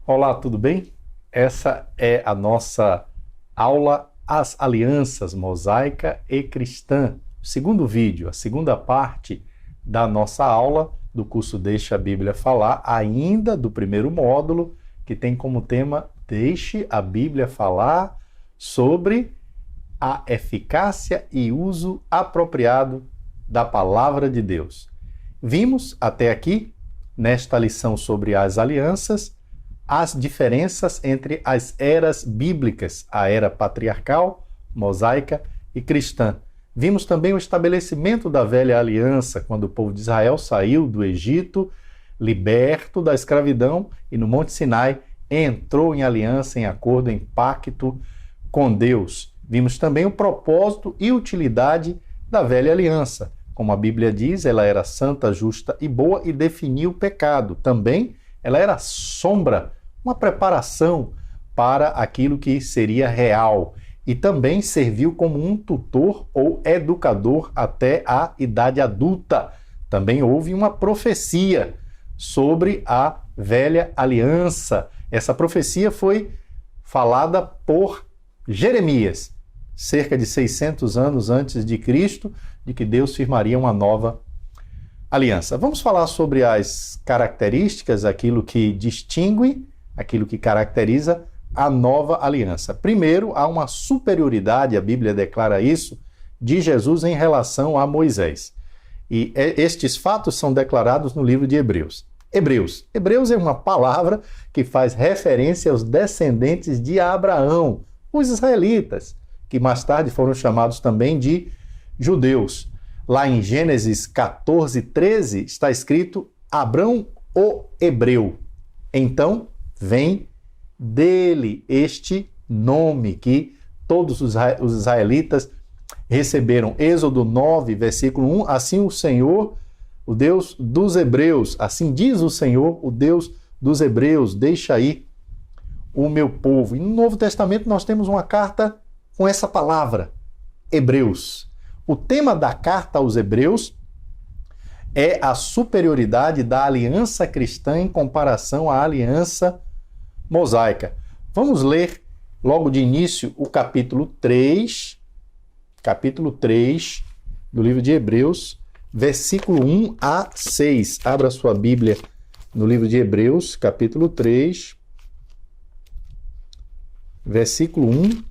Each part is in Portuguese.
Olá, tudo bem? Essa é a nossa aula As Alianças Mosaica e Cristã. O segundo vídeo, a segunda parte da nossa aula do curso Deixa a Bíblia Falar, ainda do primeiro módulo, que tem como tema Deixe a Bíblia Falar sobre a eficácia e uso apropriado da Palavra de Deus. Vimos até aqui, nesta lição sobre as alianças, as diferenças entre as eras bíblicas, a era patriarcal, mosaica e cristã. Vimos também o estabelecimento da velha aliança, quando o povo de Israel saiu do Egito, liberto da escravidão, e no Monte Sinai entrou em aliança, em acordo, em pacto com Deus. Vimos também o propósito e utilidade da velha aliança. Como a Bíblia diz, ela era santa, justa e boa e definia o pecado. Também ela era sombra, uma preparação para aquilo que seria real. E também serviu como um tutor ou educador até a idade adulta. Também houve uma profecia sobre a velha aliança. Essa profecia foi falada por Jeremias, cerca de 600 anos antes de Cristo, de que Deus firmaria uma nova aliança. Vamos falar sobre as características, aquilo que distingue, aquilo que caracteriza a nova aliança. Primeiro, há uma superioridade, a Bíblia declara isso, de Jesus em relação a Moisés. E estes fatos são declarados no livro de Hebreus. Hebreus é uma palavra que faz referência aos descendentes de Abraão, os israelitas, que mais tarde foram chamados também de judeus. Lá em Gênesis 14, 13, está escrito Abrão o hebreu. Então, vem dele este nome que todos os israelitas receberam. Êxodo 9, versículo 1, assim o Senhor, o Deus dos hebreus, assim diz o Senhor, o Deus dos hebreus, deixa ir o meu povo. E no Novo Testamento nós temos uma carta com essa palavra, Hebreus. O tema da carta aos Hebreus é a superioridade da aliança cristã em comparação à aliança mosaica. Vamos ler logo de início o capítulo 3 do livro de Hebreus, versículo 1 a 6. Abra sua Bíblia no livro de Hebreus, capítulo 3, versículo 1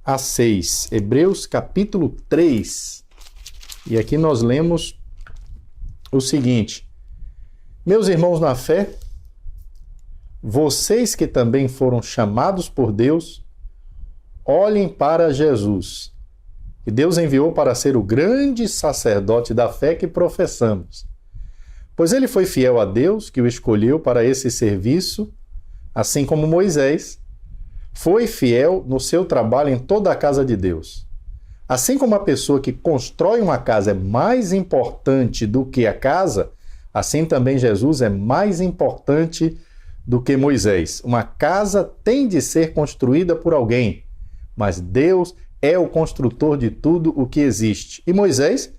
a 6. Hebreus, capítulo 3. E aqui nós lemos o seguinte: meus irmãos na fé, vocês que também foram chamados por Deus, olhem para Jesus, que Deus enviou para ser o grande sacerdote da fé que professamos. Pois ele foi fiel a Deus, que o escolheu para esse serviço, assim como Moisés foi fiel no seu trabalho em toda a casa de Deus. Assim como a pessoa que constrói uma casa é mais importante do que a casa, assim também Jesus é mais importante do que Moisés. Uma casa tem de ser construída por alguém, mas Deus é o construtor de tudo o que existe. E Moisés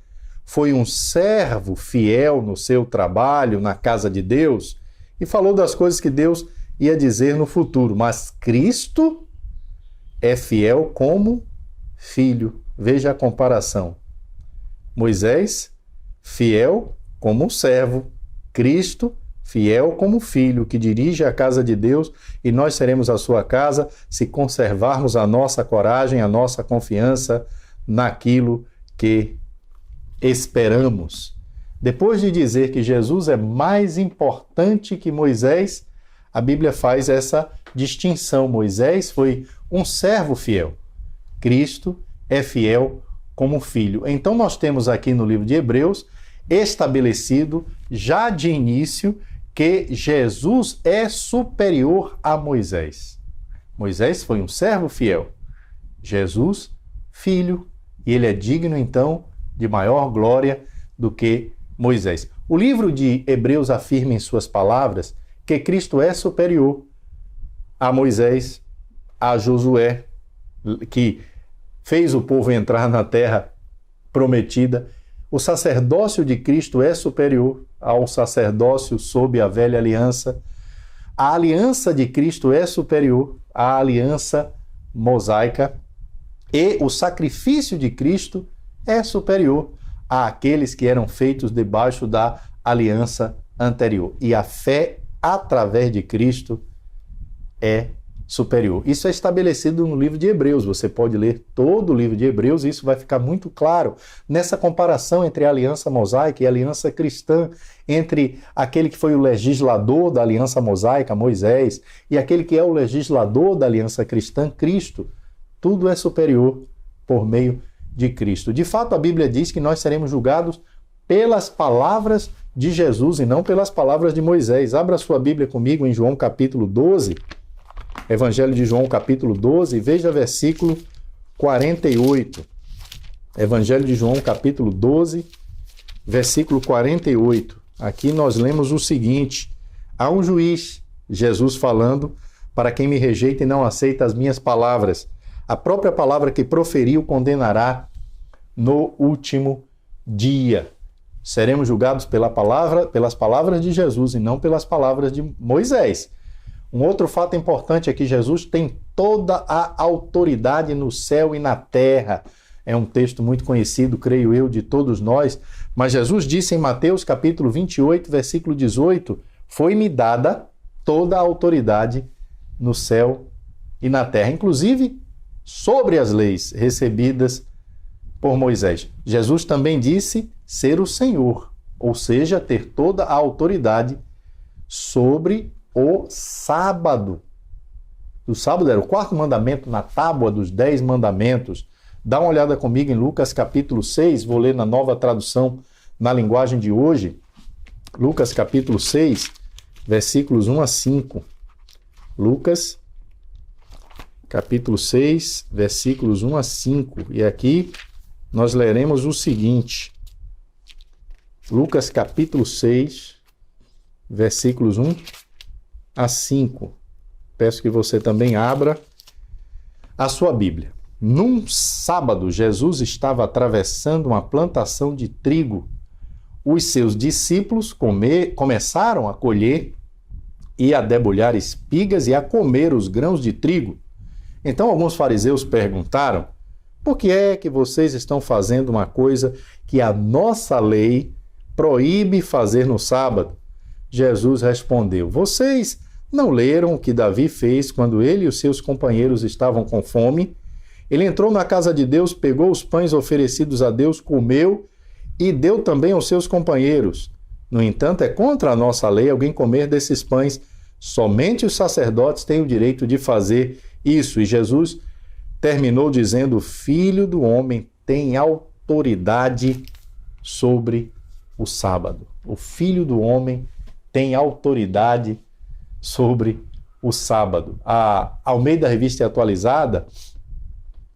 foi um servo fiel no seu trabalho na casa de Deus e falou das coisas que Deus ia dizer no futuro, mas Cristo é fiel como filho. Veja a comparação. Moisés, fiel como servo. Cristo, fiel como filho, que dirige a casa de Deus, e nós seremos a sua casa se conservarmos a nossa coragem, a nossa confiança naquilo que esperamos. Depois de dizer que Jesus é mais importante que Moisés, a Bíblia faz essa distinção. Moisés foi um servo fiel. Cristo é fiel como filho. Então nós temos aqui no livro de Hebreus estabelecido já de início que Jesus é superior a Moisés. Moisés foi um servo fiel. Jesus, filho, e ele é digno então de maior glória do que Moisés. O livro de Hebreus afirma em suas palavras que Cristo é superior a Moisés, a Josué, que fez o povo entrar na terra prometida. O sacerdócio de Cristo é superior ao sacerdócio sob a velha aliança. A aliança de Cristo é superior à aliança mosaica e o sacrifício de Cristo é superior àqueles que eram feitos debaixo da aliança anterior. E a fé através de Cristo é superior. Isso é estabelecido no livro de Hebreus. Você pode ler todo o livro de Hebreus e isso vai ficar muito claro nessa comparação entre a aliança mosaica e a aliança cristã, entre aquele que foi o legislador da aliança mosaica, Moisés, e aquele que é o legislador da aliança cristã, Cristo. Tudo é superior por meio de Cristo. De fato, a Bíblia diz que nós seremos julgados pelas palavras de Jesus e não pelas palavras de Moisés. Abra sua Bíblia comigo em João capítulo 12, Evangelho de João capítulo 12, veja versículo 48. Evangelho de João capítulo 12, versículo 48. Aqui nós lemos o seguinte: há um juiz, Jesus falando, para quem me rejeita e não aceita as minhas palavras. A própria palavra que proferiu condenará no último dia. Seremos julgados pelas palavras de Jesus e não pelas palavras de Moisés. Um outro fato importante é que Jesus tem toda a autoridade no céu e na terra. É um texto muito conhecido, creio eu, de todos nós. Mas Jesus disse em Mateus capítulo 28, versículo 18, foi-me dada toda a autoridade no céu e na terra, inclusive sobre as leis recebidas por Moisés. Jesus também disse ser o Senhor, ou seja, ter toda a autoridade sobre o sábado. O sábado era o quarto mandamento na tábua dos 10 mandamentos. Dá uma olhada comigo em Lucas capítulo 6, vou ler na nova tradução na linguagem de hoje. Lucas capítulo 6, versículos 1 a 5. Lucas capítulo 6, versículos 1 a 5. E aqui nós leremos o seguinte. Lucas capítulo 6, versículos 1 a 5. Peço que você também abra a sua Bíblia. Num sábado, Jesus estava atravessando uma plantação de trigo. Os seus discípulos começaram a colher e a debulhar espigas e a comer os grãos de trigo. Então alguns fariseus perguntaram: por que é que vocês estão fazendo uma coisa que a nossa lei proíbe fazer no sábado? Jesus respondeu: vocês não leram o que Davi fez quando ele e os seus companheiros estavam com fome? Ele entrou na casa de Deus, pegou os pães oferecidos a Deus, comeu e deu também aos seus companheiros. No entanto, é contra a nossa lei alguém comer desses pães. Somente os sacerdotes têm o direito de fazer isso. E Jesus terminou dizendo: o Filho do Homem tem autoridade sobre o sábado. O Filho do Homem tem autoridade sobre o sábado. A Almeida Revista Atualizada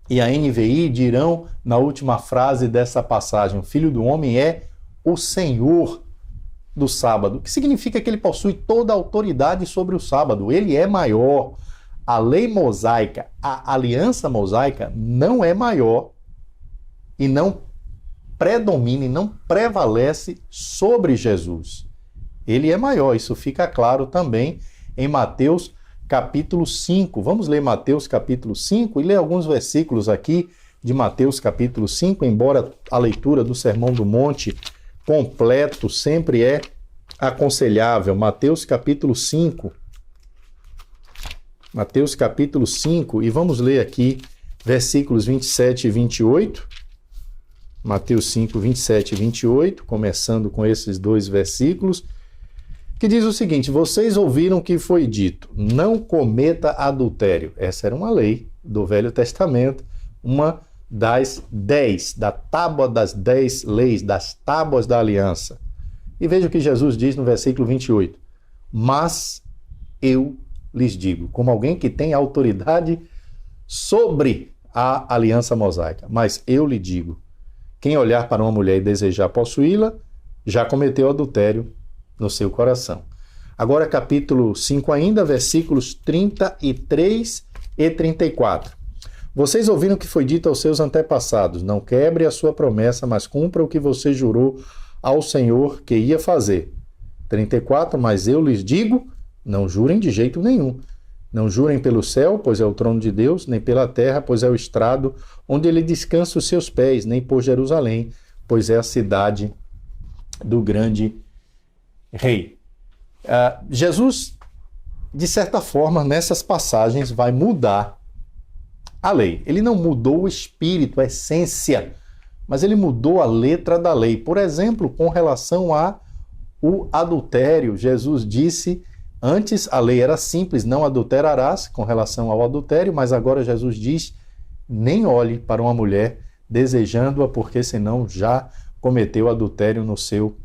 e a NVI dirão na última frase dessa passagem: o Filho do Homem é o Senhor do sábado, o que significa que ele possui toda a autoridade sobre o sábado. Ele é maior. A lei mosaica, a aliança mosaica não é maior e não predomina e não prevalece sobre Jesus. Ele é maior, isso fica claro também em Mateus capítulo 5. Vamos ler Mateus capítulo 5 e ler alguns versículos aqui de Mateus capítulo 5, embora a leitura do Sermão do Monte completo sempre é aconselhável. Mateus capítulo 5. Mateus capítulo 5, e vamos ler aqui versículos 27 e 28. Mateus 5, 27 e 28, começando com esses dois versículos, que diz o seguinte: vocês ouviram que foi dito, não cometa adultério. Essa era uma lei do Velho Testamento, uma das 10, da tábua das 10 leis, das tábuas da aliança. E veja o que Jesus diz no versículo 28. Mas eu lhes digo, como alguém que tem autoridade sobre a aliança mosaica, mas eu lhe digo, quem olhar para uma mulher e desejar possuí-la, já cometeu adultério no seu coração. Agora capítulo 5 ainda, versículos 33 e 34. Vocês ouviram o que foi dito aos seus antepassados, não quebre a sua promessa, mas cumpra o que você jurou ao Senhor que ia fazer. 34, mas eu lhes digo, Não jurem de jeito nenhum. Não jurem pelo céu, pois é o trono de Deus, nem pela terra, pois é o estrado onde ele descansa os seus pés, nem por Jerusalém, pois é a cidade do grande rei. Jesus, de certa forma, nessas passagens vai mudar a lei. Ele não mudou o espírito, a essência, mas ele mudou a letra da lei. Por exemplo, com relação ao adultério, Jesus disse, antes a lei era simples, não adulterarás, com relação ao adultério, mas agora Jesus diz, nem olhe para uma mulher desejando-a, porque senão já cometeu adultério no seu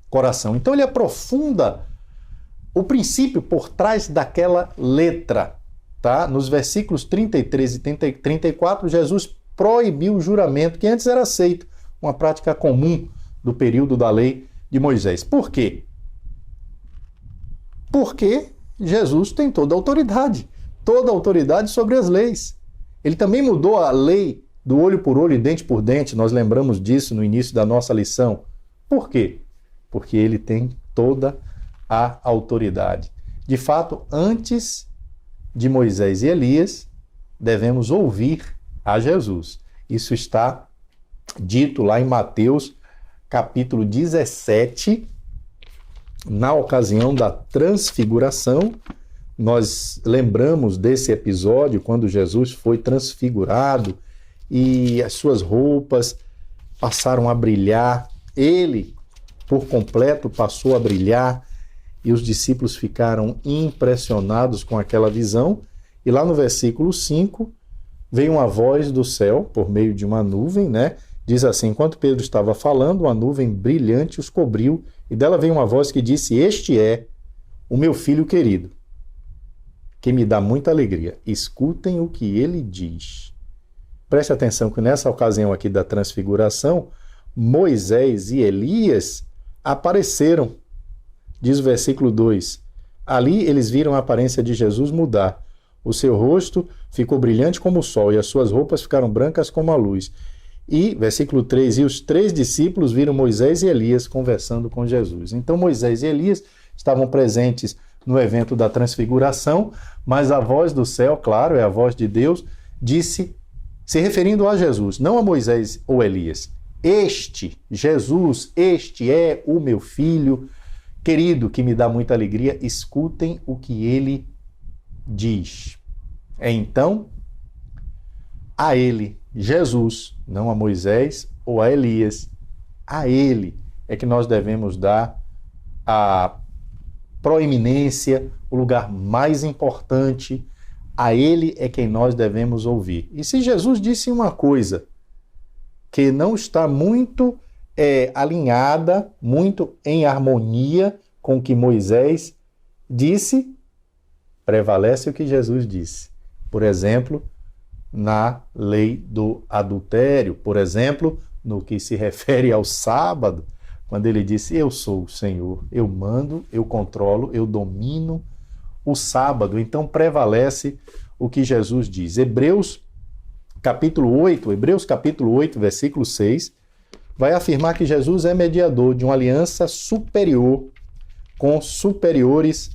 coração. Então ele aprofunda o princípio por trás daquela letra, tá? Nos versículos 33 e 34, Jesus proibiu o juramento, que antes era aceito, uma prática comum do período da lei de Moisés. Por quê? Porque Jesus tem toda a autoridade sobre as leis. Ele também mudou a lei do olho por olho e dente por dente, nós lembramos disso no início da nossa lição. Por quê? Porque ele tem toda a autoridade. De fato, antes de Moisés e Elias, devemos ouvir a Jesus. Isso está dito lá em Mateus, capítulo 17, na ocasião da transfiguração. Nós lembramos desse episódio quando Jesus foi transfigurado e as suas roupas passaram a brilhar. Ele, por completo, passou a brilhar e os discípulos ficaram impressionados com aquela visão. E lá no versículo 5, veio uma voz do céu, por meio de uma nuvem, né? Diz assim, enquanto Pedro estava falando, uma nuvem brilhante os cobriu, e dela veio uma voz que disse, este é o meu filho querido, que me dá muita alegria. Escutem o que ele diz. Preste atenção que nessa ocasião aqui da transfiguração, Moisés e Elias apareceram. Diz o versículo 2, ali eles viram a aparência de Jesus mudar. O seu rosto ficou brilhante como o sol, e as suas roupas ficaram brancas como a luz. E, versículo 3, e os 3 discípulos viram Moisés e Elias conversando com Jesus. Então, Moisés e Elias estavam presentes no evento da transfiguração, mas a voz do céu, claro, é a voz de Deus, disse, se referindo a Jesus, não a Moisés ou Elias, este, Jesus, este é o meu filho querido, que me dá muita alegria, escutem o que ele diz. Então, a ele, Jesus, não a Moisés ou a Elias, a ele é que nós devemos dar a proeminência, o lugar mais importante, a ele é quem nós devemos ouvir. E se Jesus disse uma coisa que não está muito alinhada, muito em harmonia com o que Moisés disse, prevalece o que Jesus disse. Por exemplo, na lei do adultério, por exemplo, no que se refere ao sábado, quando ele disse, eu sou o Senhor, eu mando, eu controlo, eu domino o sábado. Então prevalece o que Jesus diz. Hebreus capítulo 8, versículo 6, vai afirmar que Jesus é mediador de uma aliança superior, com superiores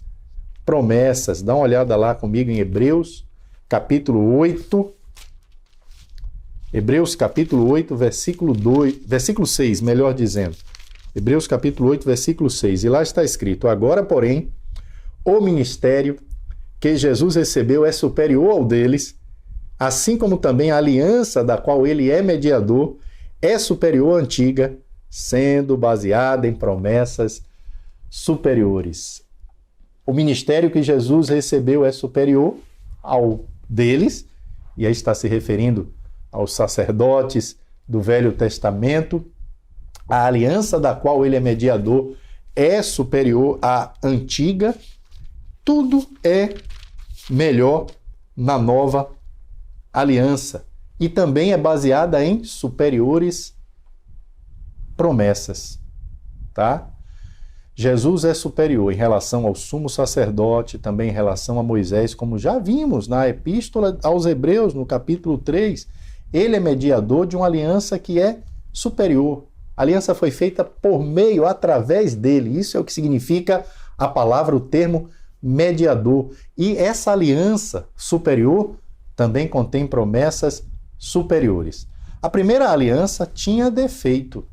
promessas. Dá uma olhada lá comigo em Hebreus capítulo 8, versículo 6, melhor dizendo. Hebreus capítulo 8, versículo 6. E lá está escrito, agora, porém, o ministério que Jesus recebeu é superior ao deles, assim como também a aliança da qual ele é mediador é superior à antiga, sendo baseada em promessas superiores. O ministério que Jesus recebeu é superior ao deles, e aí está se referindo aos sacerdotes do Velho Testamento. A aliança da qual ele é mediador é superior à antiga. Tudo é melhor na nova aliança e também é baseada em superiores promessas, tá? Jesus é superior em relação ao sumo sacerdote, também em relação a Moisés, como já vimos na Epístola aos Hebreus, no capítulo 3. Ele é mediador de uma aliança que é superior. A aliança foi feita por meio, através dele. Isso é o que significa a palavra, o termo mediador. E essa aliança superior também contém promessas superiores. A primeira aliança tinha defeito.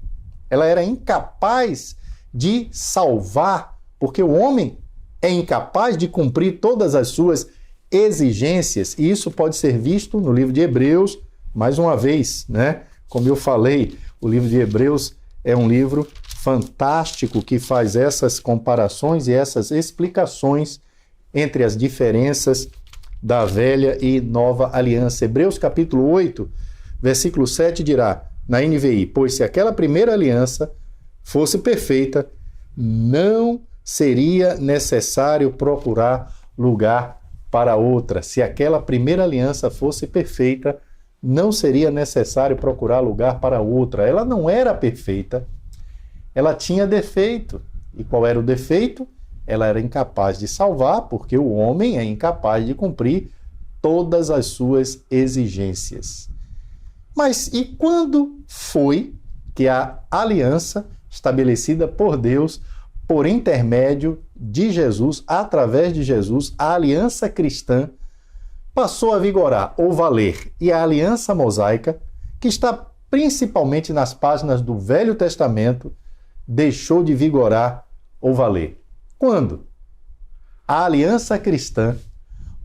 Ela era incapaz de salvar, porque o homem é incapaz de cumprir todas as suas exigências. E isso pode ser visto no livro de Hebreus, mais uma vez, né? Como eu falei, o livro de Hebreus é um livro fantástico que faz essas comparações e essas explicações entre as diferenças da velha e nova aliança. Hebreus capítulo 8, versículo 7 dirá, na NVI, pois se aquela primeira aliança fosse perfeita, não seria necessário procurar lugar para outra. Se aquela primeira aliança fosse perfeita, não seria necessário procurar lugar para outra. Ela não era perfeita, ela tinha defeito. E qual era o defeito? Ela era incapaz de salvar, porque o homem é incapaz de cumprir todas as suas exigências. Mas e quando foi que a aliança estabelecida por Deus, por intermédio de Jesus, através de Jesus, a aliança cristã, passou a vigorar ou valer? E a aliança mosaica, que está principalmente nas páginas do Velho Testamento, deixou de vigorar ou valer? Quando? A aliança cristã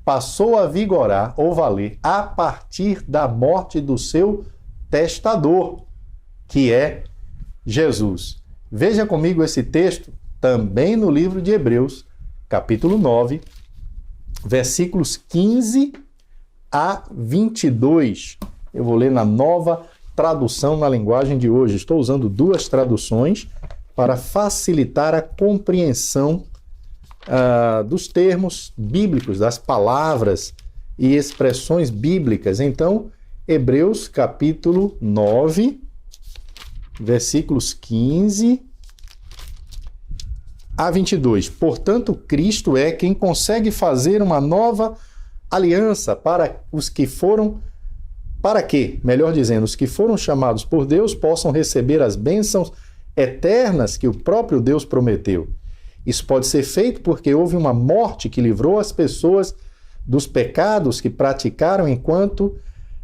passou a vigorar ou valer a partir da morte do seu testador, que é Jesus. Veja comigo esse texto também no livro de Hebreus, capítulo 9, versículos 15 a 22. Eu vou ler na nova tradução na linguagem de hoje. Estou usando duas traduções para facilitar a compreensão dos termos bíblicos, das palavras e expressões bíblicas. Então, Hebreus capítulo 9, versículos 15 a 22. Portanto, Cristo é quem consegue fazer uma nova aliança para os que foram, para que, melhor dizendo, os que foram chamados por Deus possam receber as bênçãos eternas que o próprio Deus prometeu. Isso pode ser feito porque houve uma morte que livrou as pessoas dos pecados que praticaram enquanto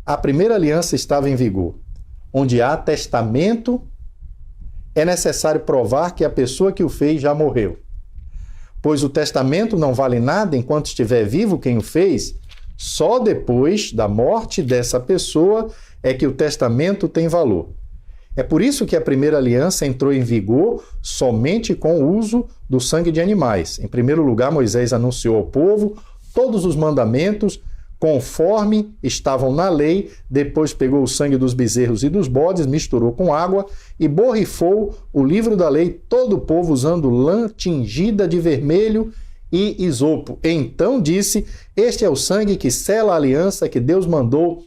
a primeira aliança estava em vigor. Onde há testamento, é necessário provar que a pessoa que o fez já morreu. Pois o testamento não vale nada enquanto estiver vivo quem o fez. Só depois da morte dessa pessoa é que o testamento tem valor. É por isso que a primeira aliança entrou em vigor somente com o uso do sangue de animais. Em primeiro lugar, Moisés anunciou ao povo todos os mandamentos conforme estavam na lei, depois pegou o sangue dos bezerros e dos bodes, misturou com água e borrifou o livro da lei, todo o povo usando lã tingida de vermelho e isopo. Então disse, este é o sangue que sela a aliança que Deus mandou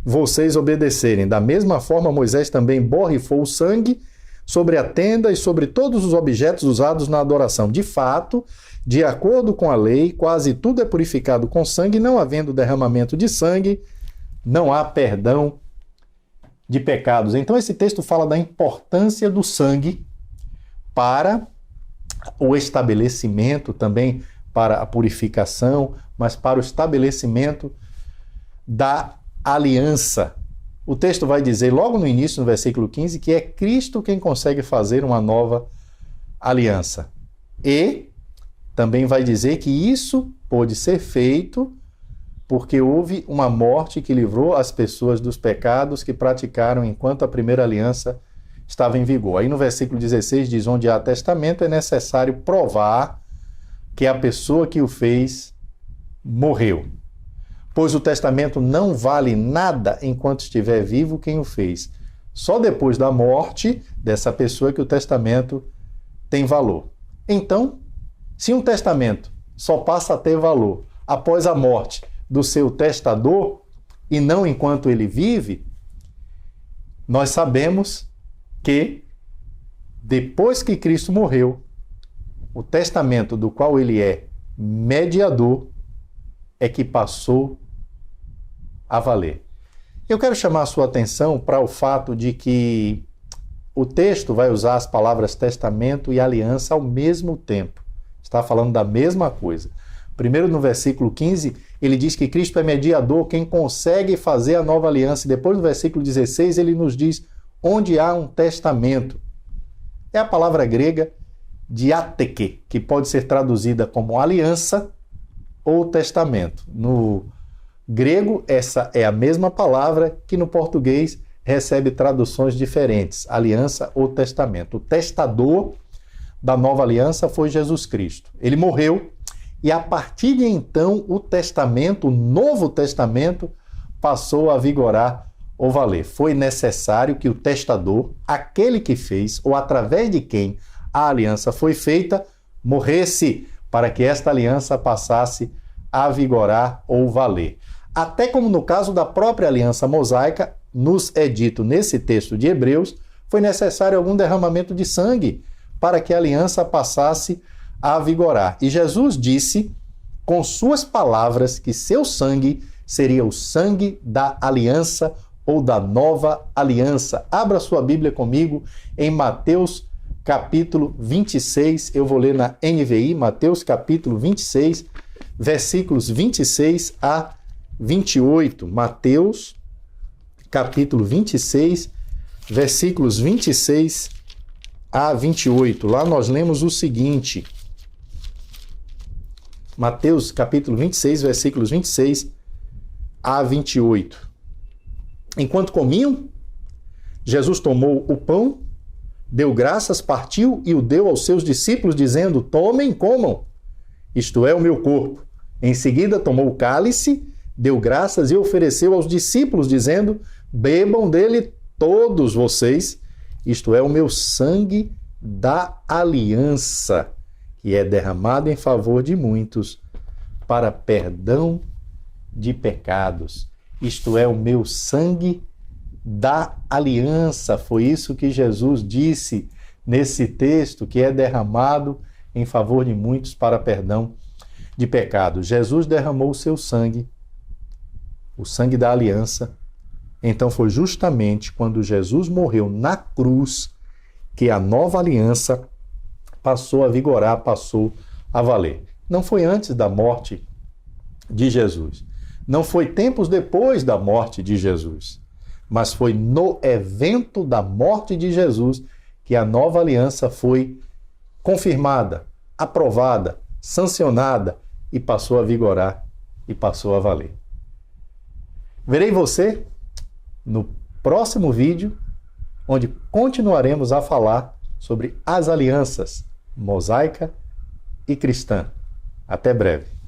vocês obedecerem. Da mesma forma, Moisés também borrifou o sangue sobre a tenda e sobre todos os objetos usados na adoração. De fato, de acordo com a lei, quase tudo é purificado com sangue, não havendo derramamento de sangue, não há perdão de pecados. Então esse texto fala da importância do sangue para o estabelecimento, também para a purificação, mas para o estabelecimento da aliança. O texto vai dizer logo no início, no versículo 15, que é Cristo quem consegue fazer uma nova aliança. E também vai dizer que isso pôde ser feito porque houve uma morte que livrou as pessoas dos pecados que praticaram enquanto a primeira aliança estava em vigor. Aí no versículo 16 diz, onde há testamento é necessário provar que a pessoa que o fez morreu. Pois o testamento não vale nada enquanto estiver vivo quem o fez. Só depois da morte dessa pessoa que o testamento tem valor. Então, se um testamento só passa a ter valor após a morte do seu testador e não enquanto ele vive, nós sabemos que depois que Cristo morreu, o testamento do qual ele é mediador é que passou a valer. Eu quero chamar a sua atenção para o fato de que o texto vai usar as palavras testamento e aliança ao mesmo tempo. Está falando da mesma coisa. Primeiro, no versículo 15, ele diz que Cristo é mediador, quem consegue fazer a nova aliança. E depois, no versículo 16, ele nos diz onde há um testamento. É a palavra grega diatheke, que pode ser traduzida como aliança ou testamento. No grego, essa é a mesma palavra que no português recebe traduções diferentes, aliança ou testamento. O testador da nova aliança foi Jesus Cristo. Ele morreu e a partir de então o testamento, o Novo Testamento, passou a vigorar ou valer. Foi necessário que o testador, aquele que fez ou através de quem a aliança foi feita, morresse para que esta aliança passasse a vigorar ou valer. Até como no caso da própria aliança mosaica, nos é dito nesse texto de Hebreus, foi necessário algum derramamento de sangue para que a aliança passasse a vigorar. E Jesus disse, com suas palavras, que seu sangue seria o sangue da aliança ou da nova aliança. Abra sua Bíblia comigo em Mateus capítulo 26, eu vou ler na NVI, Mateus capítulo 26, versículos 26 a 28. Mateus capítulo 26, versículos 26 a 28. Lá nós lemos o seguinte: Mateus capítulo 26, versículos 26 a 28. Enquanto comiam, Jesus tomou o pão, deu graças, partiu e o deu aos seus discípulos, dizendo: tomem, comam, isto é o meu corpo. Em seguida tomou o cálice, deu graças e ofereceu aos discípulos, dizendo: bebam dele todos vocês, isto é o meu sangue da aliança, que é derramado em favor de muitos para perdão de pecados. Isto é o meu sangue da aliança. Foi isso que Jesus disse nesse texto, que é derramado em favor de muitos para perdão de pecados. Jesus derramou o seu sangue, o sangue da aliança. Então foi justamente quando Jesus morreu na cruz que a nova aliança passou a vigorar, passou a valer. Não foi antes da morte de Jesus. Não foi tempos depois da morte de Jesus. Mas foi no evento da morte de Jesus que a nova aliança foi confirmada, aprovada, sancionada e passou a vigorar e passou a valer. Verei você no próximo vídeo, onde continuaremos a falar sobre as alianças mosaica e cristã. Até breve.